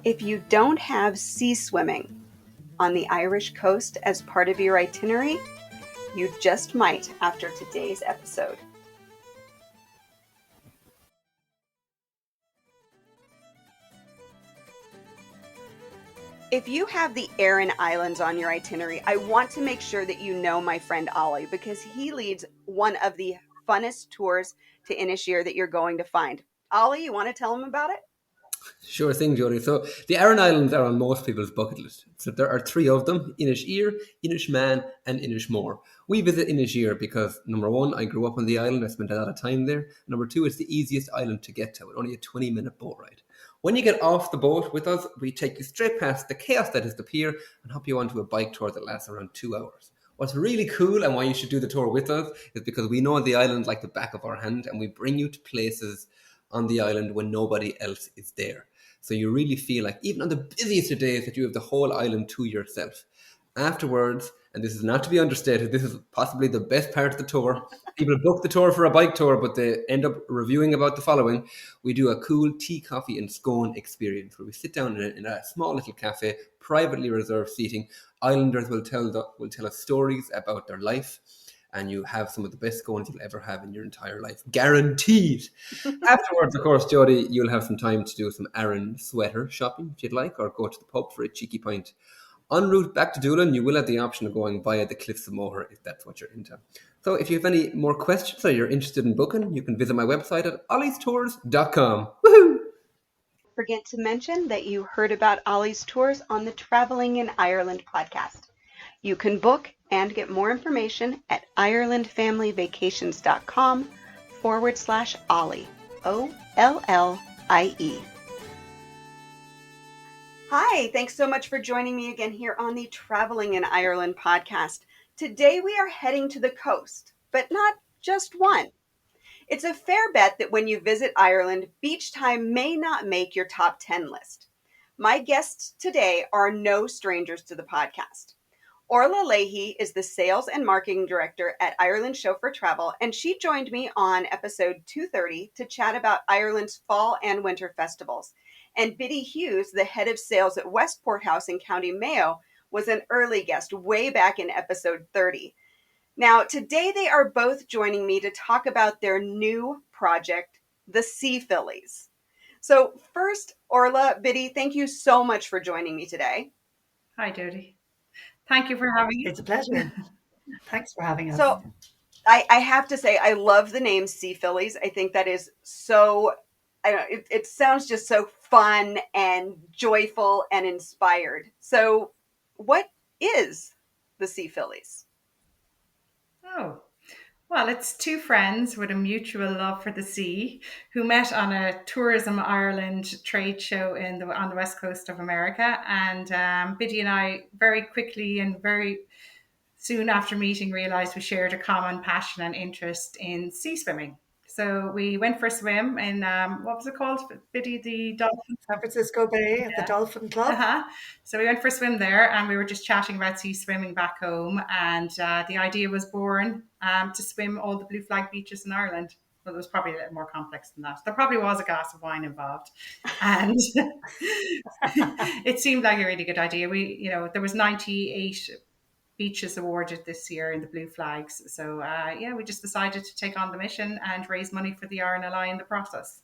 If you don't have sea swimming on the Irish coast as part of your itinerary, you just might after today's episode. If you have the Aran Islands on your itinerary, I want to make sure that you know my friend Ollie because he leads one of the funnest tours to Inisheer that you're going to find. Ollie, you want to tell him about it? Sure thing, Jody. So the Aran Islands are on most people's bucket list. So there are three of them: Inisheer, Inishmaan, and Inishmore. We visit Inisheer because, number one, I grew up on the island. I spent a lot of time there. Number two, it's the easiest island to get to with only a 20-minute boat ride. When you get off the boat with us, we take you straight past the chaos that is the pier and hop you onto a bike tour that lasts around 2 hours. What's really cool and why you should do the tour with us is because we know the island like the back of our hand, and we bring you to places on the island when nobody else is there. So you really feel like, even on the busiest of days, that you have the whole island to yourself. Afterwards, and this is not to be understated, this is possibly the best part of the tour. People book the tour for a bike tour, but they end up reviewing about the following. We do a cool tea, coffee, and scone experience where we sit down in a small little cafe, privately reserved seating. Islanders will tell us stories about their life, and you have some of the best scones you'll ever have in your entire life. Guaranteed. Afterwards, of course, Jody, you'll have some time to do some Aran sweater shopping if you'd like, or go to the pub for a cheeky pint. En route back to Doolin, you will have the option of going via the Cliffs of Moher if that's what you're into. So if you have any more questions or you're interested in booking, you can visit my website at olliestours.com. Woohoo! Forget to mention that you heard about Ollie's tours on the Traveling in Ireland podcast. You can book and get more information at irelandfamilyvacations.com/Ollie. OLLIE. Hi, thanks so much for joining me again here on the Traveling in Ireland podcast. Today we are heading to the coast, but not just one. It's a fair bet that when you visit Ireland, beach time may not make your top 10 list. My guests today are no strangers to the podcast. Orla Leahy is the sales and marketing director at Ireland Show for Travel, and she joined me on episode 230 to chat about Ireland's fall and winter festivals. And Biddy Hughes, the head of sales at Westport House in County Mayo, was an early guest way back in episode 30. Now, today they are both joining me to talk about their new project, the Sea Fillies. So first, Orla, Biddy, thank you so much for joining me today. Hi, Jody. Thank you for having me. It's a pleasure. Thanks for having us. So I have to say, I love the name Sea Fillies. I think that is so, I don't know, it sounds just so fun and joyful and inspired. So what is the Sea Fillies? Oh, well, it's two friends with a mutual love for the sea who met on a Tourism Ireland trade show on the west coast of America. And Biddy and I very quickly and very soon after meeting realized we shared a common passion and interest in sea swimming. So we went for a swim in, what was it called, Biddy, the Dolphin? San Francisco Bay at the Dolphin Club. So we went for a swim there, and we were just chatting about sea swimming back home. And the idea was born to swim all the blue flag beaches in Ireland. Well, it was probably a little more complex than that. There probably was a glass of wine involved. And it seemed like a really good idea. There was 98 beaches awarded this year in the blue flags. So we just decided to take on the mission and raise money for the RNLI in the process.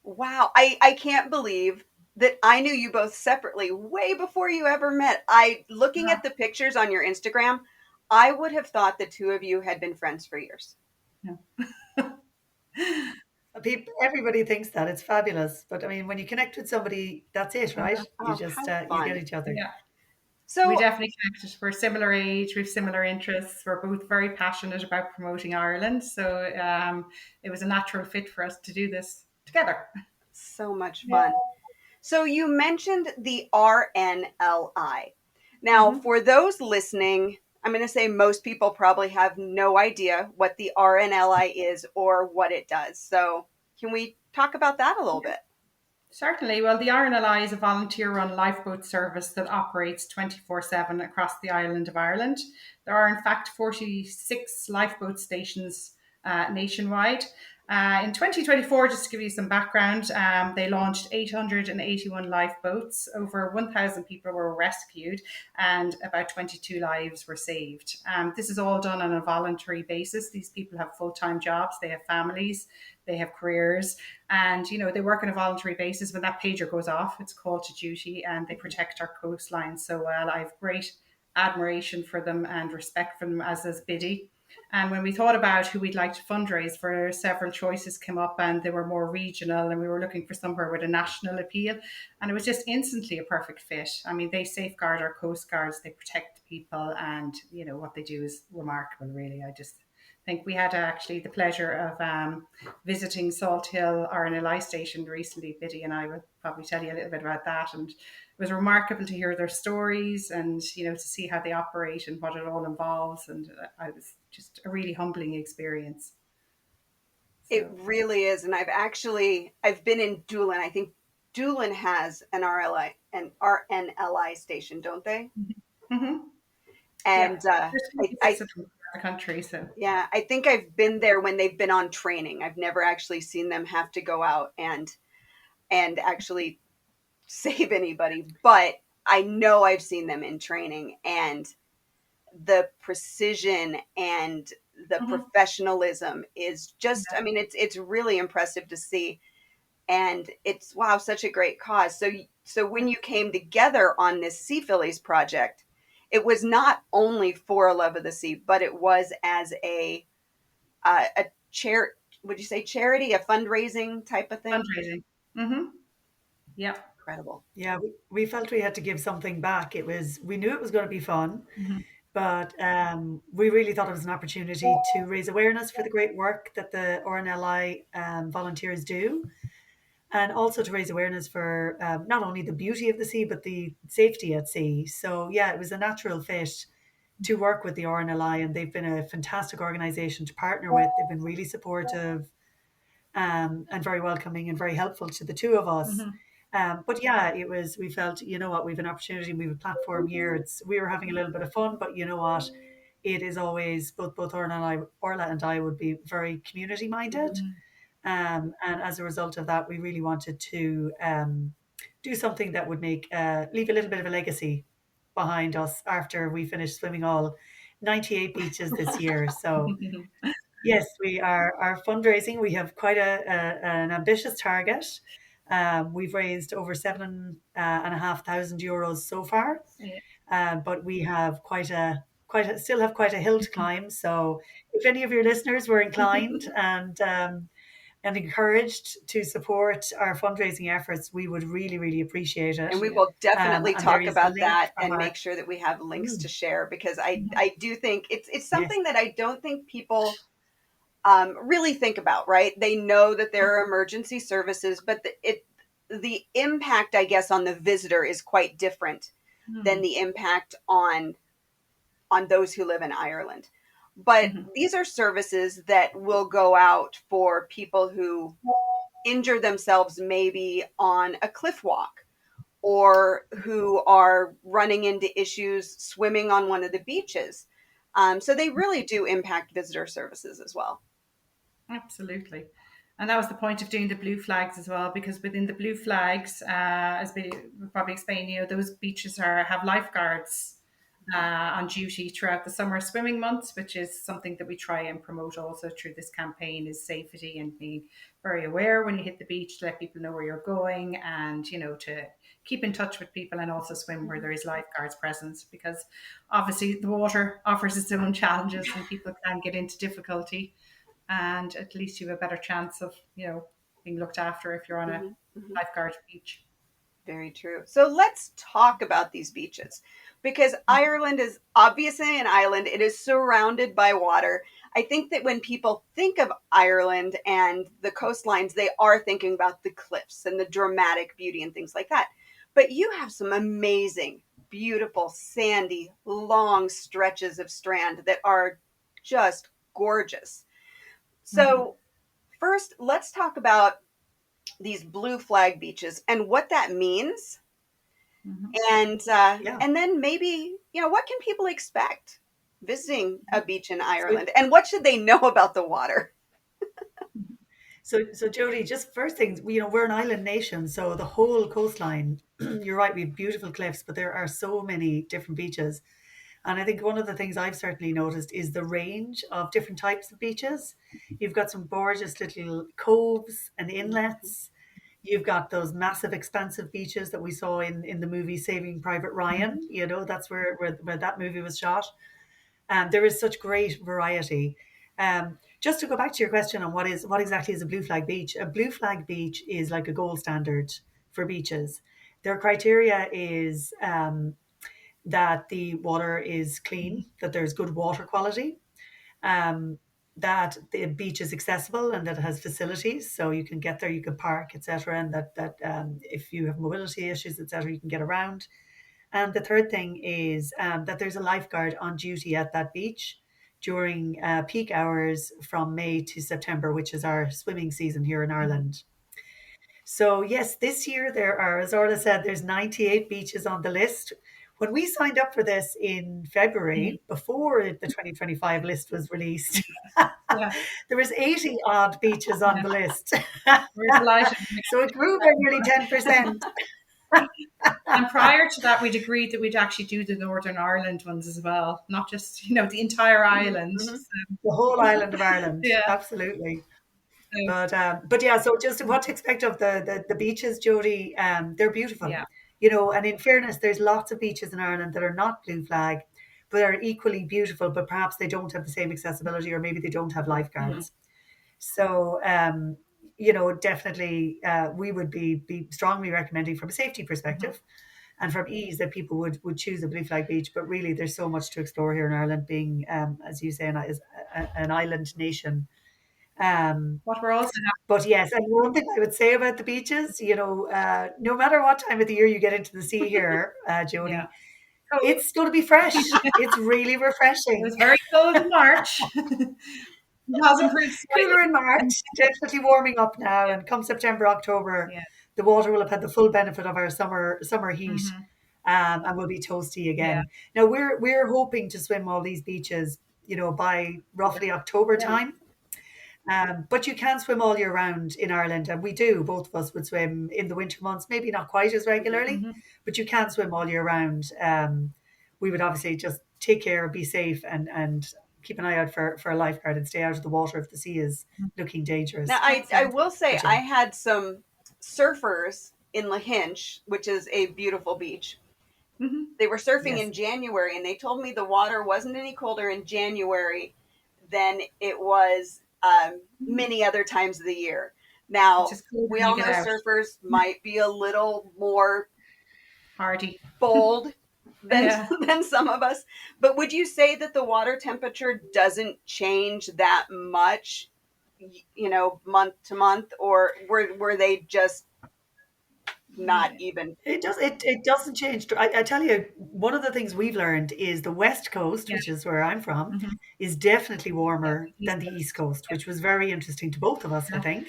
Wow. I can't believe that I knew you both separately way before you ever met. Looking at the pictures on your Instagram, I would have thought the two of you had been friends for years. Yeah. Everybody thinks that. It's fabulous. But I mean, when you connect with somebody, that's it, right? You just you get each other. Yeah. So we definitely connected. We're similar age, we have similar interests. We're both very passionate about promoting Ireland. So it was a natural fit for us to do this together. So much fun. Yeah. So you mentioned the RNLI. Now, for those listening, I'm going to say most people probably have no idea what the RNLI is or what it does. So can we talk about that a little bit? Certainly. Well, the RNLI is a volunteer-run lifeboat service that operates 24/7 across the island of Ireland. There are, in fact, 46 lifeboat stations nationwide. In 2024, just to give you some background, they launched 881 lifeboats. Over 1,000 people were rescued and about 22 lives were saved. This is all done on a voluntary basis. These people have full-time jobs, they have families, they have careers, and they work on a voluntary basis. When that pager goes off, it's called to duty, and they protect our coastline so well. I have great admiration for them and respect for them, as does Biddy. And when we thought about who we'd like to fundraise for, several choices came up and they were more regional, and we were looking for somewhere with a national appeal. And it was just instantly a perfect fit. I mean, they safeguard our coast guards, they protect people, and what they do is remarkable, really. I just think we had actually the pleasure of visiting Salt Hill RNLI station recently. Biddy and I would probably tell you a little bit about that. And it was remarkable to hear their stories and to see how they operate and what it all involves. And I was just a really humbling experience. So. It really is. And I've been in Doolin. I think Doolin has an RNLI station, don't they? Mm-hmm. And the country. So yeah, I think I've been there when they've been on training. I've never actually seen them have to go out and actually save anybody, but I know I've seen them in training, and the precision and the professionalism is just, I mean, it's really impressive to see. And it's, wow, such a great cause. So when you came together on this Sea Fillies project, it was not only for a love of the sea, but it was as a would you say charity, a fundraising type of thing? Fundraising. Mm-hmm. Yeah. Incredible. Yeah, we felt we had to give something back. We knew it was going to be fun, but we really thought it was an opportunity to raise awareness for the great work that the RNLI volunteers do, and also to raise awareness for not only the beauty of the sea, but the safety at sea. So yeah, it was a natural fit to work with the RNLI, and they've been a fantastic organization to partner with. They've been really supportive and very welcoming and very helpful to the two of us. But yeah, we felt, what, we've an opportunity, we have a platform here. We were having a little bit of fun, but you know what? It is always, both Orla and I would be very community minded. And as a result of that, we really wanted to do something that would leave a little bit of a legacy behind us after we finished swimming all 98 beaches this year. So yes, we are our fundraising. We have quite an ambitious target. We've raised over €7,500 so far, but we have still have quite a hill to climb. So if any of your listeners were inclined and encouraged to support our fundraising efforts, we would really, really appreciate it. And we will definitely talk about that and make sure that we have links to share, because I do think it's something that I don't think people really think about, right? They know that there are emergency services, but the impact, I guess, on the visitor is quite different than the impact on those who live in Ireland. But these are services that will go out for people who injure themselves maybe on a cliff walk, or who are running into issues swimming on one of the beaches. So they really do impact visitor services as well. Absolutely. And that was the point of doing the blue flags as well, because within the blue flags, as we will probably explain, those beaches have lifeguards on duty throughout the summer swimming months, which is something that we try and promote also through this campaign, is safety and being very aware when you hit the beach to let people know where you're going, and to keep in touch with people, and also swim where there is lifeguards presence, because obviously the water offers its own challenges and people can get into difficulty, and at least you have a better chance of being looked after if you're on a lifeguard beach. Very true. So let's talk about these beaches, because Ireland is obviously an island. It is surrounded by water. I think that when people think of Ireland and the coastlines, they are thinking about the cliffs and the dramatic beauty and things like that. But you have some amazing, beautiful, sandy, long stretches of strand that are just gorgeous. So first, let's talk about these blue flag beaches and what that means. And then maybe, what can people expect visiting a beach in Ireland, and what should they know about the water? So Jody, just first things, we're an island nation, so the whole coastline, you're right, we have beautiful cliffs, but there are so many different beaches. And I think one of the things I've certainly noticed is the range of different types of beaches. You've got some gorgeous little coves and inlets. You've got those massive, expansive beaches that we saw in the movie Saving Private Ryan. That's where that movie was shot. There is such great variety. Just to go back to your question on what exactly is a blue flag beach, a blue flag beach is like a gold standard for beaches. Their criteria is that the water is clean, that there's good water quality, um, that the beach is accessible and that it has facilities, so you can get there, you can park, etc., and that if you have mobility issues, etc., you can get around. And the third thing is that there's a lifeguard on duty at that beach during peak hours from May to September, which is our swimming season here in Ireland. So yes, this year there are, as Orla said, there's 98 beaches on the list. When we signed up for this in February, before the 2025 list was released, Yeah. there was 80 odd beaches on the list. We're delighted. So it grew by nearly 10%. And prior to that, we'd agreed that we'd actually do the Northern Ireland ones as well, not just, the entire island. Mhm. So, The whole island of Ireland. Yeah. Absolutely. so, But yeah, so just what to expect of the beaches, Jody, they're beautiful. yeah. And in fairness, there's lots of beaches in Ireland that are not blue flag, but are equally beautiful, but perhaps they don't have the same accessibility, or maybe they don't have lifeguards. So, definitely we would be strongly recommending from a safety perspective and from ease that people would choose a blue flag beach. But really, there's so much to explore here in Ireland, being, as you say, an island nation. What we're also But yes, and one thing I would say about the beaches, no matter what time of the year you get into the sea here, Jody, yeah. Cold. it's going to be fresh. It's really It refreshing. was very cold in March. It has improved slightly. Cooler in March, definitely warming up now, and come September, October, Yeah. the water will have had the full benefit of our summer heat, Mhm. and will be toasty again. Yeah. Now we're hoping to swim all these beaches, by roughly October Yeah. time. But you can swim all year round in Ireland, and we do. Both of us would swim in the winter months, maybe not quite as regularly, but you can swim all year round. We would obviously just take care, be safe, and keep an eye out for a lifeguard and stay out of the water if the sea is looking dangerous. Now, I will say But yeah. I had some surfers in Leahy, which is a beautiful beach. Mhm. They were surfing Yes. in January, and they told me the water wasn't any colder in January than it was many other times of the year. Now, It's just cold we when you all know get out. surfers might be a little more Hardy. bold than Yeah. than some of us, but would you say that the water temperature doesn't change that much, month to month, or were they just not even? It doesn't change. I tell you, one of the things we've learned is the West Coast, Yeah. which is where I'm from, Mhm. is definitely warmer Yeah. than the East Coast, which was very interesting to both of us, I Yeah. think.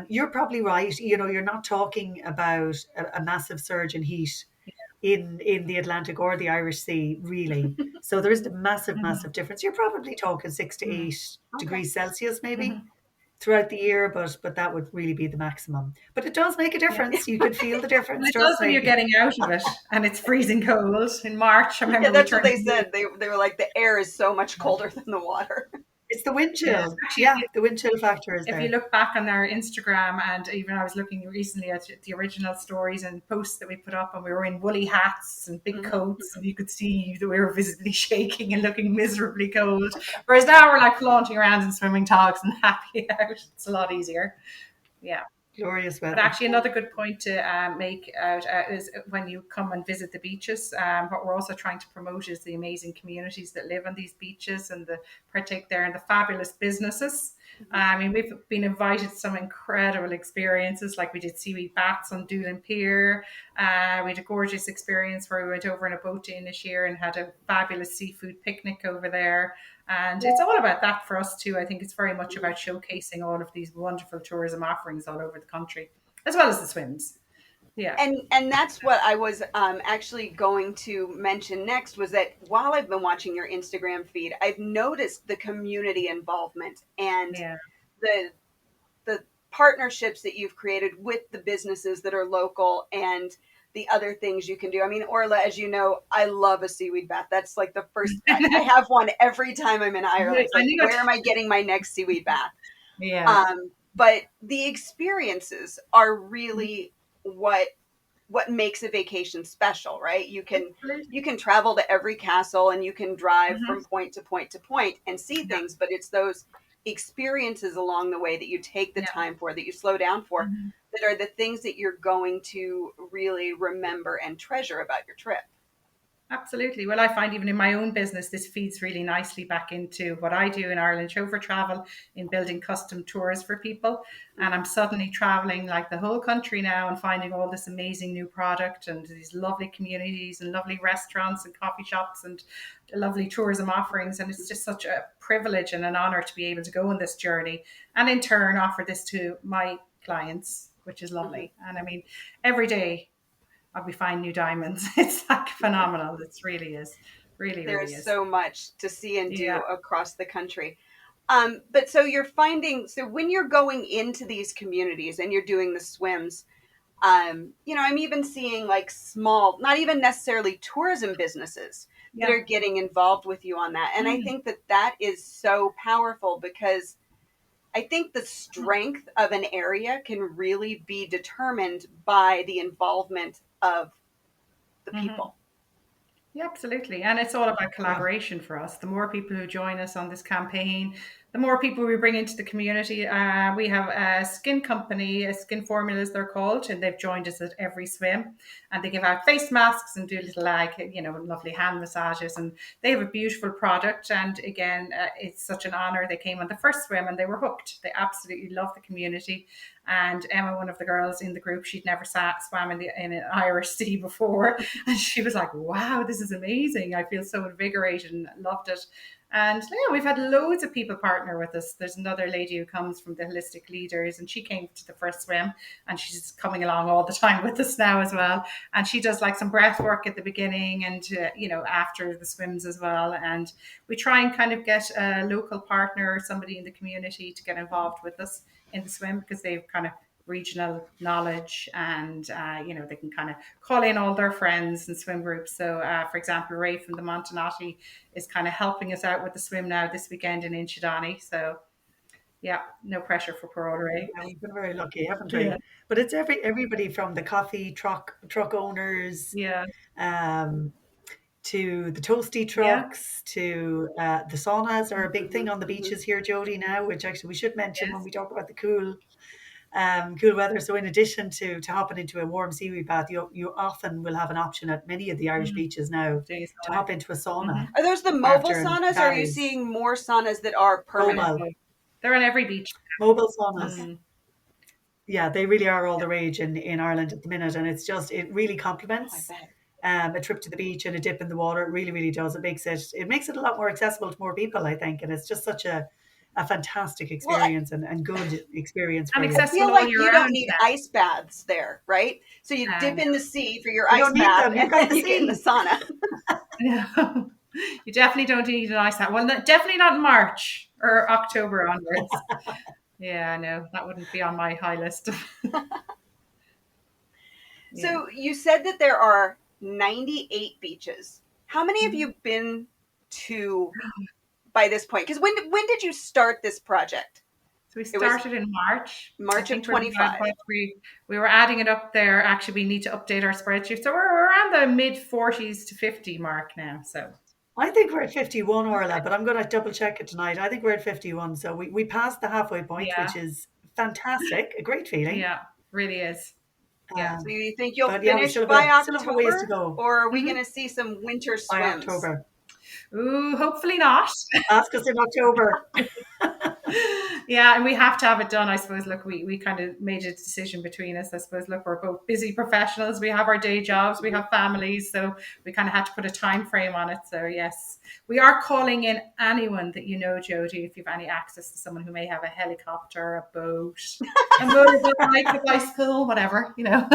You're probably right. You're not talking about a massive surge in heat in the Atlantic or the Irish Sea, really. So there is a massive, massive difference. You're probably talking 6 to 8 Okay. degrees Celsius, maybe. Mhm. Throughout the year, but that would really be the maximum. But it does make a difference. You could feel the And difference. it does Trust when me. you're getting out of it and it's freezing cold in March. I remember Yeah, we that's what turned. they said. They were like, the air is so much colder than the water. It's the wind Yeah. chill. Actually, Yeah, the wind chill factor is if you there. look back on our Instagram, and even I was looking recently at the original stories and posts that we put up, and we were in woolly hats and big coats, and you could see that we were visibly shaking and looking miserably cold. Whereas now we're like flaunting around in swimming togs and happy out. It's a lot easier. Yeah. Glorious But weather. actually, another good point to make out is when you come and visit the beaches. What we're also trying to promote is the amazing communities that live on these beaches and the partake there and the fabulous businesses. I mean, we've been invited to some incredible experiences, like we did seaweed baths on Doolin Pier. We had a gorgeous experience where we went over in a boat in this year and had a fabulous seafood picnic over there. And it's all about that for us too. I think it's very much about showcasing all of these wonderful tourism offerings all over the country, as well as the swims. Yeah. And that's what I was actually going to mention next, was that while I've been watching your Instagram feed, I've noticed the community involvement and Yeah. the the partnerships that you've created with the businesses that are local and the other things you can do. I mean, Orla, as you know, I love a seaweed bath. That's like the first, I have one every time I'm in Ireland. It's like, where am I getting my next seaweed bath? Yeah. But the experiences are really what makes a vacation special, right? You can travel to every castle and you can drive from point to point to point and see things, but it's those experiences along the way that you take the time for, that you slow down for, that are the things that you're going to really remember and treasure about your trip. Absolutely. Well, I find even in my own business, this feeds really nicely back into what I do in Ireland Chauffeur Travel, in building custom tours for people. And I'm suddenly traveling like the whole country now and finding all this amazing new product and these lovely communities and lovely restaurants and coffee shops and lovely tourism offerings. And it's just such a privilege and an honor to be able to go on this journey and in turn offer this to my clients, which is lovely. And I mean, every day I'll be finding new diamonds. It's like phenomenal. It really is. Really There's is. so much to see and do across the country. But so you're finding, so when you're going into these communities and you're doing the swims, you know, I'm even seeing like small, not even necessarily tourism businesses that are getting involved with you on that. And I think that that is so powerful, because I think the strength of an area can really be determined by the involvement of the people. Yeah, absolutely. And it's all about collaboration for us. The more people who join us on this campaign, the more people we bring into the community. We have a skin company, Skin Formulas they're called, and they've joined us at every swim. And they give out face masks and do little, like, you know, lovely hand massages. And they have a beautiful product. And again, it's such an honor. They came on the first swim and they were hooked. They absolutely love the community. And Emma, one of the girls in the group, she'd never swam in an Irish sea before. And she was like, wow, this is amazing. I feel so invigorated and loved it. And yeah, we've had loads of people partner with us. There's another lady who comes from the Holistic Leaders, and she came to the first swim, and she's coming along all the time with us now as well. And she does like some breath work at the beginning and, you know, after the swims as well. And we try and kind of get a local partner or somebody in the community to get involved with us in the swim, because they've kind of regional knowledge, and you know, they can kind of call in all their friends and swim groups. So for example, Ray from the Montanati is kind of helping us out with the swim now this weekend in Inchydoney. So yeah, no pressure for poor old Ray. Yeah, we've been very lucky, haven't we? But it's everybody from the coffee truck owners, to the toasty trucks, to the saunas are a big thing on the beaches here, Jody, now, which actually we should mention when we talk about the cool weather. So in addition to hopping into a warm seaweed bath, you often will have an option at many of the Irish beaches now to hop into a sauna. Are those the mobile saunas, or are you seeing more saunas that are permanent? Mobile. They're on every beach. Mobile saunas. Yeah, they really are all the rage in Ireland at the minute, and it really complements a trip to the beach and a dip in the water. It really, really does. It makes it a lot more accessible to more people, I think, and it's just such a fantastic experience and good experience for you. I feel like you don't need ice baths there, right? So you dip in the sea for your ice bath, and then you get in the sauna. You definitely don't need an ice bath. Well, definitely not in March or October onwards. Yeah, no, that wouldn't be on my high list. So you said that there are 98 beaches. How many have you been to by this point? Because when did you start this project? So we started in March. March of 25. We were adding it up there. Actually, we need to update our spreadsheet. So we're around the mid 40s to 50 mark now. So I think we're at 51, Orla, but I'm going to double check it tonight. I think we're at 51. So we passed the halfway point, which is fantastic. A great feeling. Yeah, really is. Yeah. So you think you'll finish by October, or are we going to see some winter swims? By October. Ooh, hopefully not. Ask us in October. Yeah, and we have to have it done, I suppose. Look, we kind of made a decision between us. I suppose, look, we're both busy professionals. We have our day jobs. We have families. So we kind of had to put a time frame on it. So yes, we are calling in anyone that you know, Jodie, if you have any access to someone who may have a helicopter, a boat, a motorbike, a bicycle, whatever, you know.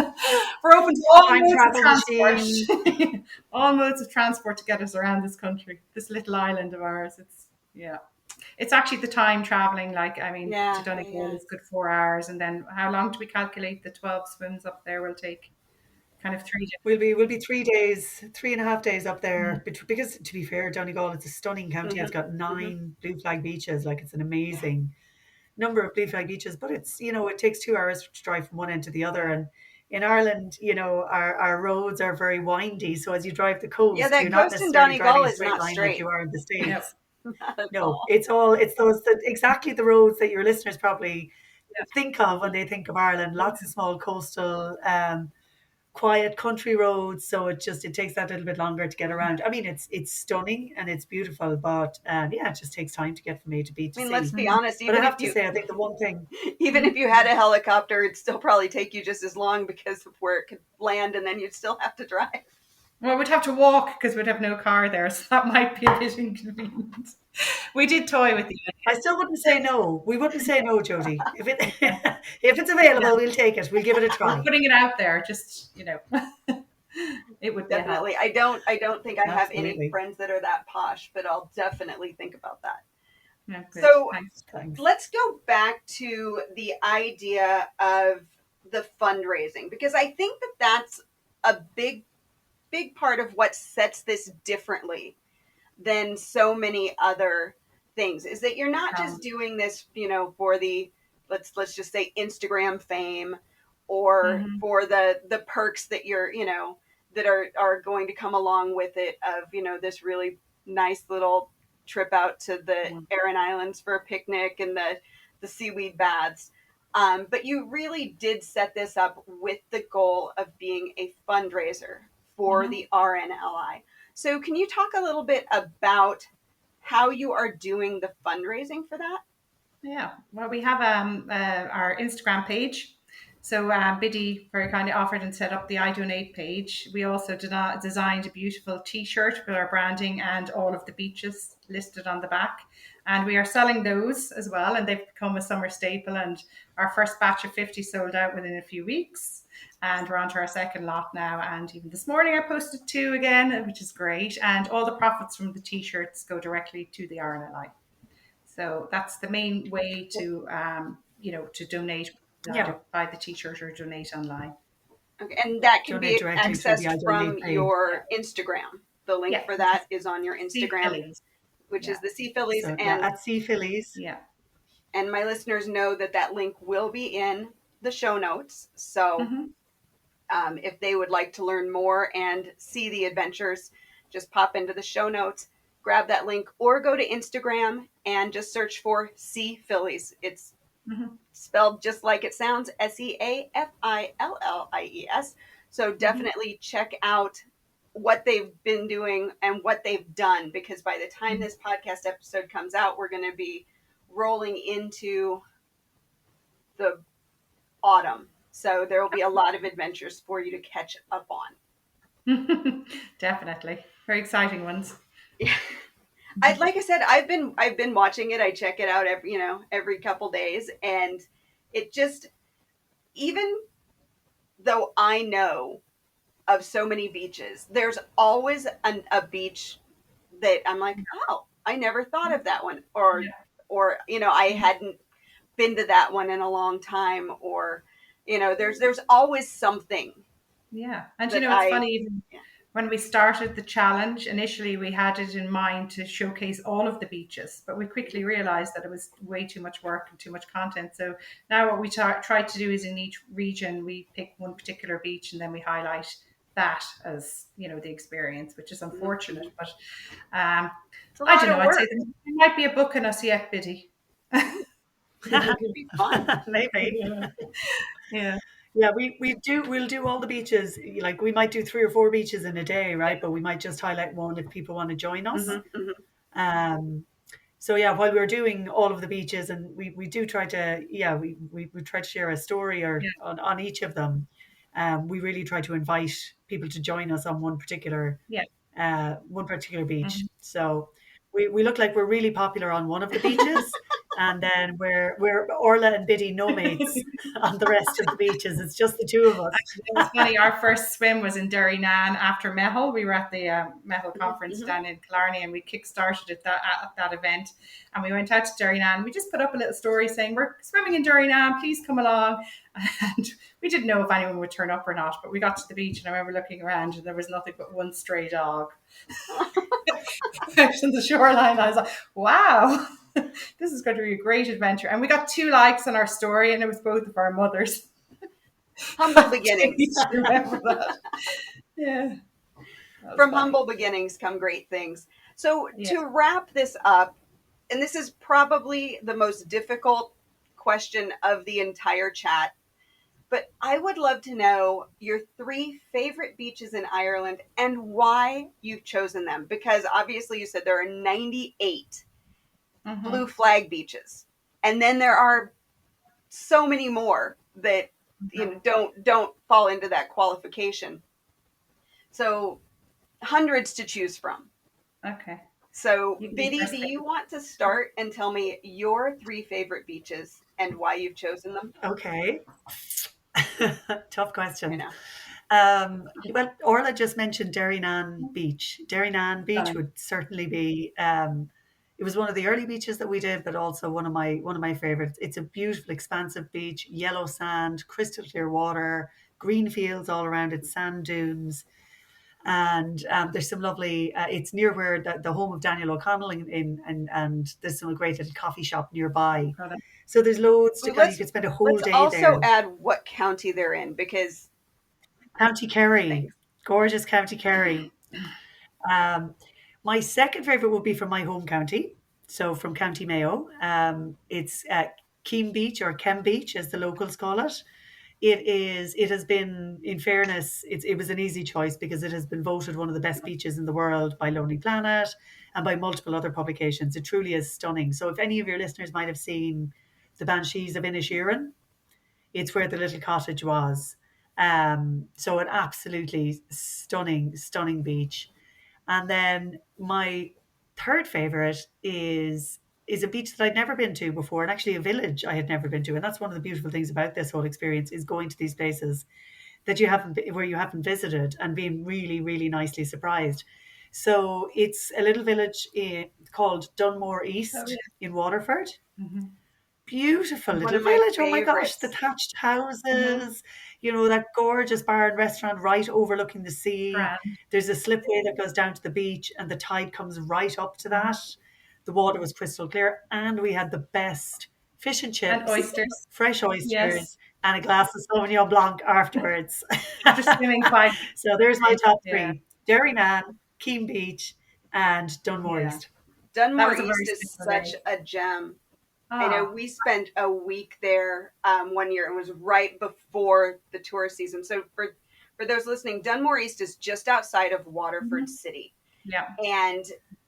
We're open to all modes of transport. All modes of transport to get us around this country, this little island of ours. It's actually the time traveling. Like, I mean, to Yeah, Donegal yeah. is good 4 hours, and then how long do we calculate the 12 swims up there will take? Kind of 3 days. We'll be 3 days, 3.5 days up Mm. there. Because to be fair, Donegal is a stunning county. It's Hmm. got Hmm. 9 blue flag beaches. Like it's an Yeah. amazing number of blue flag beaches. But it's it takes 2 hours to drive from one end to the other. And in Ireland, our roads are very windy. So as you drive the Yeah, coast, that you're not coast in necessarily driving Donegal a is straight not line like you straight. are in the Yep. States. Not at No, all. it's those exactly the roads that your listeners probably Yeah. think of when they think of Ireland. Lots of small coastal, quiet country roads. So it takes that little bit longer to get around. I mean, it's stunning and it's beautiful, but yeah, it just takes time to get from A to B I to mean, let's C. be honest, But I have to say, I think the one thing, even if you had a helicopter, it'd still probably take you just as long because of where it could land, and then you'd still have to drive. Well, we'd have to walk because we'd have no car there, so that might be a bit inconvenient. We did toy with the I still wouldn't say no. We wouldn't say no, Jody. If it idea. if it's available, we'll take it. We'll give it a We're try. putting it out there, just it would be a help. Definitely. I don't think I have any Absolutely. friends that are that posh, but I'll definitely think about that. Yeah, good. So Thanks. Thanks. let's go back to the idea of the fundraising, because I think that that's a big part of what sets this differently than so many other things, is that you're not just doing this, for the, let's just say, Instagram fame, or Mm-hmm. for the perks that that are going to come along with it, of this really nice little trip out to the Aran Islands for a picnic and the seaweed baths. But you really did set this up with the goal of being a fundraiser for Mm-hmm. the RNLI. So, can you talk a little bit about how you are doing the fundraising for that? Yeah, well, we have our Instagram page. So Biddy very kindly offered and set up the I Donate page. We also designed a beautiful T-shirt with our branding and all of the beaches listed on the back. And we are selling those as well, and they've become a summer staple. And our first batch of 50 sold out within a few weeks. And we're on to our second lot now. And even this morning I posted 2 again, which is great. And all the profits from the T-shirts go directly to the RNLI. So that's the main way to donate, Yeah, either buy the T-shirt or donate online. Okay, and that can donate be directly through the accessed I from Donate page. your Instagram. The link Yeah, for that is on your Sea Instagram, Fillies. which is Yeah, the Sea Fillies, So yeah, and at Sea Fillies. yeah. my listeners know that that link will be in the show notes. So Mm-hmm. if they would like to learn more and see the adventures, just pop into the show notes, grab that link, or go to Instagram and just search for Sea Fillies. It's Mm-hmm. spelled just like it sounds, SeaFillies. So Mm-hmm. definitely check out what they've been doing and what they've done, because by the time this podcast episode comes out, we're going to be rolling into the autumn. So there will be a lot of adventures for you to catch up on. Definitely, very exciting ones. Like I said, I've been watching it. I check it out every couple days, and it just, even though I know of so many beaches, there's always a beach that I'm like, oh, I never thought of that one, Yeah, or I hadn't been to that one in a long time, or there's always something yeah. And that it's I funny, even yeah. when we started the challenge, initially we had it in mind to showcase all of the beaches, but we quickly realized that it was way too much work and too much content. So now what we try to do is, in each region, we pick one particular beach and then we highlight that as, the experience, which is unfortunate. Mhm. But It's a I lot don't know, of I'd say work. there might be a book in us yet, Biddy. It'd be fun. Maybe. Yeah. Yeah. Yeah, we'll do all the beaches. Like we might do 3 or 4 beaches in a day, right? But we might just highlight one if people want to join us. Hmm. Hmm. Um, so yeah, while we're doing all of the beaches, and we do try to, yeah, we try to share a story or Yeah. on each of them. We really try to invite people to join us on Yeah. one particular beach. Mhm. So we look like we're really popular on one of the beaches, And then we're Orla and Biddy no mates on the rest of the beaches. It's just the two of us. It was funny. Our first swim was in Derrynan after Mehel. We were at the Mehel conference down in Killarney, and we kick-started at that event. And we went out to Derrynan. We just put up a little story saying, we're swimming in Derrynan, please come along. And we didn't know if anyone would turn up or not, but we got to the beach, and I remember looking around, and there was nothing but one stray dog out on the shoreline. I was like, wow, this is going to be a great adventure. And we got 2 likes on our story, and it was both of our mothers. Humble beginnings. Remember that. Yeah. From humble beginnings come great things. So to wrap this up, and this is probably the most difficult question of the entire chat, but I would love to know your 3 favorite beaches in Ireland and why you've chosen them. Because obviously you said there are 98 blue flag beaches. And then there are so many more that don't fall into that qualification. So hundreds to choose from. Okay. So Biddy, do you want to start and tell me your 3 favorite beaches and why you've chosen them? Okay. Tough question. I know. Well, Orla just mentioned Derrynan Beach. Derrynan Beach would certainly be. It was one of the early beaches that we did, but also one of my favorites. It's a beautiful, expansive beach, yellow sand, crystal clear water, green fields all around it, sand dunes, and there's some lovely. It's near where the home of Daniel O'Connell, and there's some great little coffee shop nearby. So there's loads to go. You could spend a whole day there. Let's also add what county they're in, because County Kerry, gorgeous County Kerry. My second favourite would be from my home county, so from County Mayo. It's Keem Beach, or Kem Beach, as the locals call it. It has been, in fairness, it was an easy choice because it has been voted one of the best beaches in the world by Lonely Planet and by multiple other publications. It truly is stunning. So if any of your listeners might have seen The Banshees of Inisherin, it's where the little cottage was. So an absolutely stunning beach. And then my third favorite is a beach that I'd never been to before, and actually a village I had never been to. And that's one of the beautiful things about this whole experience, is going to these places that where you haven't visited and being really, really nicely surprised. So it's a little village called Dunmore East in Waterford. Beautiful little village. Oh my gosh, the thatched houses, that gorgeous bar and restaurant right overlooking the sea. There's a slipway that goes down to the beach, and the tide comes right up to that. The water was crystal clear, and we had the best fish and chips, and oysters, fresh oysters, and a glass of Sauvignon Blanc afterwards. After swimming quite. So there's my top 3: Derrynan, Keem Beach, and Dunmore East. Dunmore East is such a gem. I know we spent a week there one year. It was right before the tourist season. So for those listening, Dunmore East is just outside of Waterford City. Yeah, and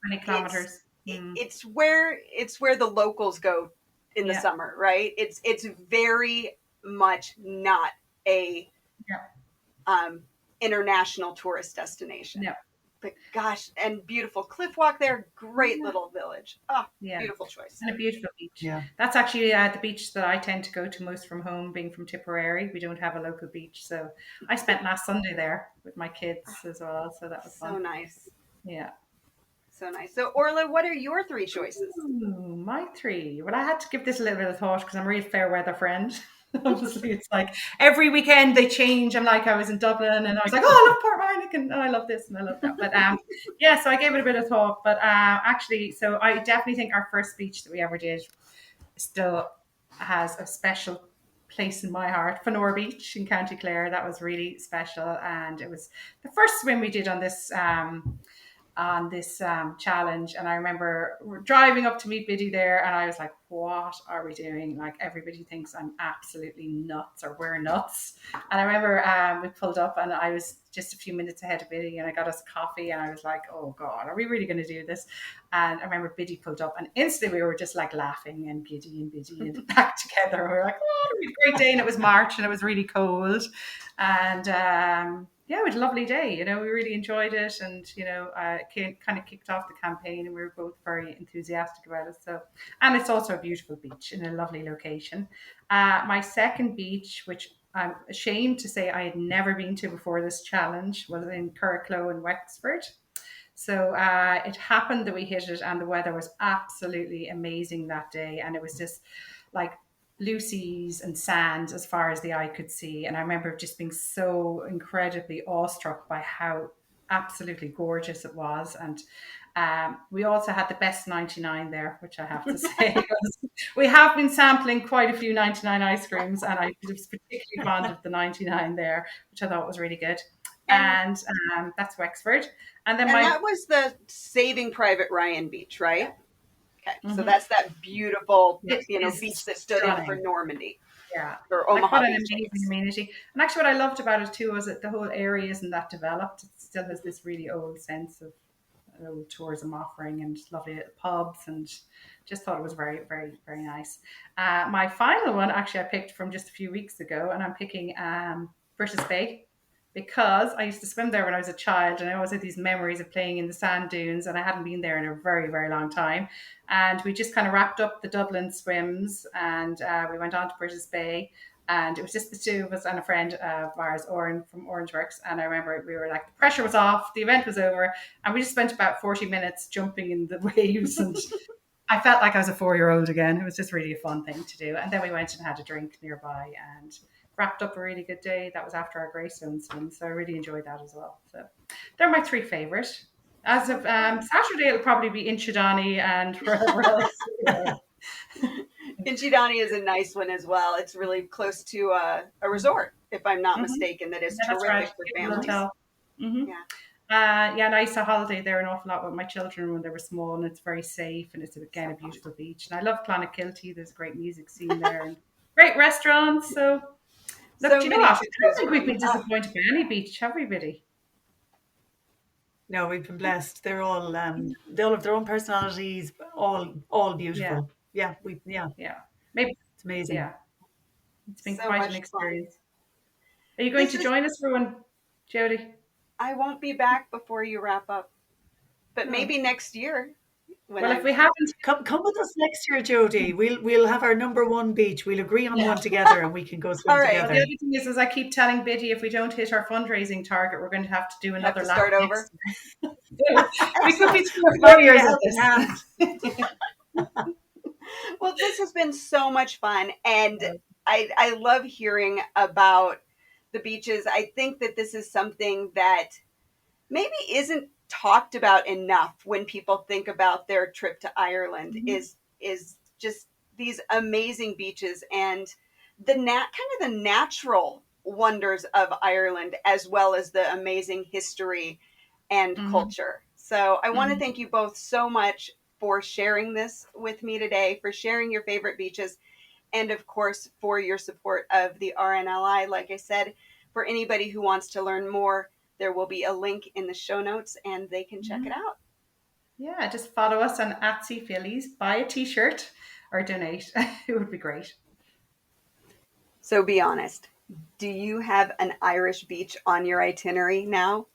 20 kilometers. It's where the locals go in the summer, right? It's very much not a international tourist destination. No. But gosh, and beautiful cliff walk there, great little village. Oh, beautiful choice. And a beautiful beach. Yeah. That's actually the beach that I tend to go to most from home, being from Tipperary. We don't have a local beach. So I spent last Sunday there with my kids as well. So that was fun. So nice. Yeah. So nice. So Orla, what are your 3 choices? Ooh, my 3. Well, I had to give this a little bit of thought because I'm a real fair weather friend. Obviously, it's like every weekend they change. I'm like, I was in Dublin and I was like, oh, I love Portmarnock and I love this and I love that. But so I gave it a bit of thought. But actually, so I definitely think our first beach that we ever did still has a special place in my heart. Fanor Beach in County Clare. That was really special, and it was the first swim we did on this challenge. And I remember we're driving up to meet Biddy there, and I was like, what are we doing? Like, everybody thinks I'm absolutely nuts, or we're nuts. And I remember we pulled up, and I was just a few minutes ahead of Biddy, and I got us coffee, and I was like, oh God, are we really going to do this? And I remember Biddy pulled up, and instantly we were just like laughing and Biddy and back together. We were like, oh, it was a great day. And it was March, and it was really cold. And yeah, it was a lovely day. We really enjoyed it, and kind of kicked off the campaign, and we were both very enthusiastic about it. So, and it's also a beautiful beach in a lovely location. My second beach, which I'm ashamed to say I had never been to before this challenge, was in Curracloe in Wexford. So it happened that we hit it, and the weather was absolutely amazing that day, and it was just like blue seas and sand as far as the eye could see. And I remember just being so incredibly awestruck by how absolutely gorgeous it was. And we also had the best 99 there, which I have to say. We have been sampling quite a few 99 ice creams, and I was particularly fond of the 99 there, which I thought was really good. And that's Wexford. And then that was the Saving Private Ryan beach, right? Yeah. Okay, so that's that beautiful, It beach that stood in for Normandy. Yeah. Or Like Omaha what an Beach, I amazing guess. amenity. And actually what I loved about it too was that the whole area isn't that developed. It still has this really old sense of old tourism offering and lovely little pubs, and just thought it was very, very, very nice. My final one actually I picked from just a few weeks ago, and I'm picking British Bay, because I used to swim there when I was a child, and I always had these memories of playing in the sand dunes, and I hadn't been there in a very, very long time. And we just kind of wrapped up the Dublin swims, and we went on to British Bay. And it was just the two of us and a friend of ours, Oren from Orangeworks. And I remember we were like, the pressure was off, the event was over, and we just spent about 40 minutes jumping in the waves. And I felt like I was a 4-year-old again. It was just really a fun thing to do. And then we went and had a drink nearby and wrapped up a really good day. That was after our Greystone swim. So I really enjoyed that as well. So they're my 3 favourite. As of Saturday, it'll probably be Inchydoney and wherever else. Inchydoney is a nice one as well. It's really close to a resort, if I'm not mistaken, that is That's terrific right. for Little families. hotel. Yeah. Yeah, and I used to holiday there an awful lot with my children when they were small, and it's very safe, and it's again a beautiful beach. And I love Clonakilty. There's a great music scene there and great restaurants. So look, So do you know many what? to I don't choose think we've from. been disappointed by any beach, have we, Biddy? No, we've been blessed. They're all they all have their own personalities, all Yeah, beautiful. Yeah, yeah. Maybe, it's amazing. yeah. It's been So quite an much fun. experience. Are you going This to is, join us for one, Jody? I won't be back before you wrap up, but Oh. maybe next year. Well, if we haven't, Come with us next year, Jody. We'll have our number 1 beach. We'll agree on one together, and we can go swim All right. well, together. the other thing is I keep telling Biddy, if we don't hit our fundraising target, we're going to have to do another lap start over. We could be 3 or 4 Working years hand at in this. hand. Well, this has been so much fun, and I love hearing about the beaches. I think that this is something that maybe isn't talked about enough when people think about their trip to Ireland. Is just these amazing beaches and kind of the natural wonders of Ireland, as well as the amazing history and culture. So I want to thank you both so much for sharing this with me today, for sharing your favorite beaches, and of course for your support of the RNLI. Like I said, for anybody who wants to learn more, there will be a link in the show notes and they can check it out. Yeah, just follow us on @Sea Fillies, buy a t-shirt or donate. It would be great. So be honest. Do you have an Irish beach on your itinerary now?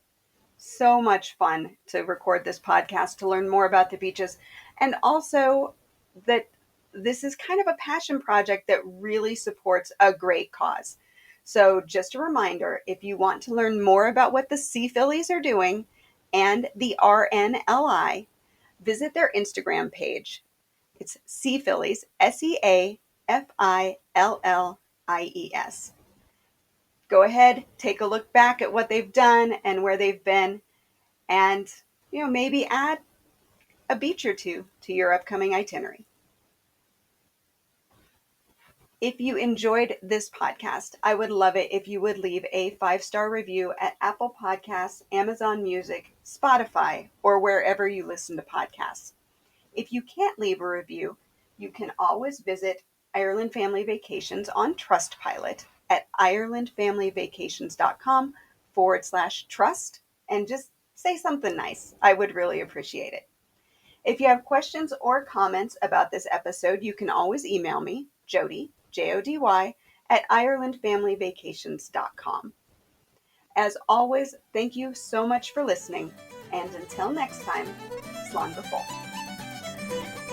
So much fun to record this podcast, to learn more about the beaches, and also that this is kind of a passion project that really supports a great cause. So just a reminder, if you want to learn more about what the Sea Fillies are doing and the RNLI, visit their Instagram page. It's Sea Fillies, SeaFillies. Go ahead, take a look back at what they've done and where they've been, and maybe add a beach or two to your upcoming itinerary. If you enjoyed this podcast, I would love it if you would leave a 5-star review at Apple Podcasts, Amazon Music, Spotify, or wherever you listen to podcasts. If you can't leave a review, you can always visit Ireland Family Vacations on Trustpilot at irelandfamilyvacations.com/trust and just say something nice. I would really appreciate it. If you have questions or comments about this episode, you can always email me, Jody, Jody, at irelandfamilyvacations.com. As always, thank you so much for listening. And until next time, slán go fóill.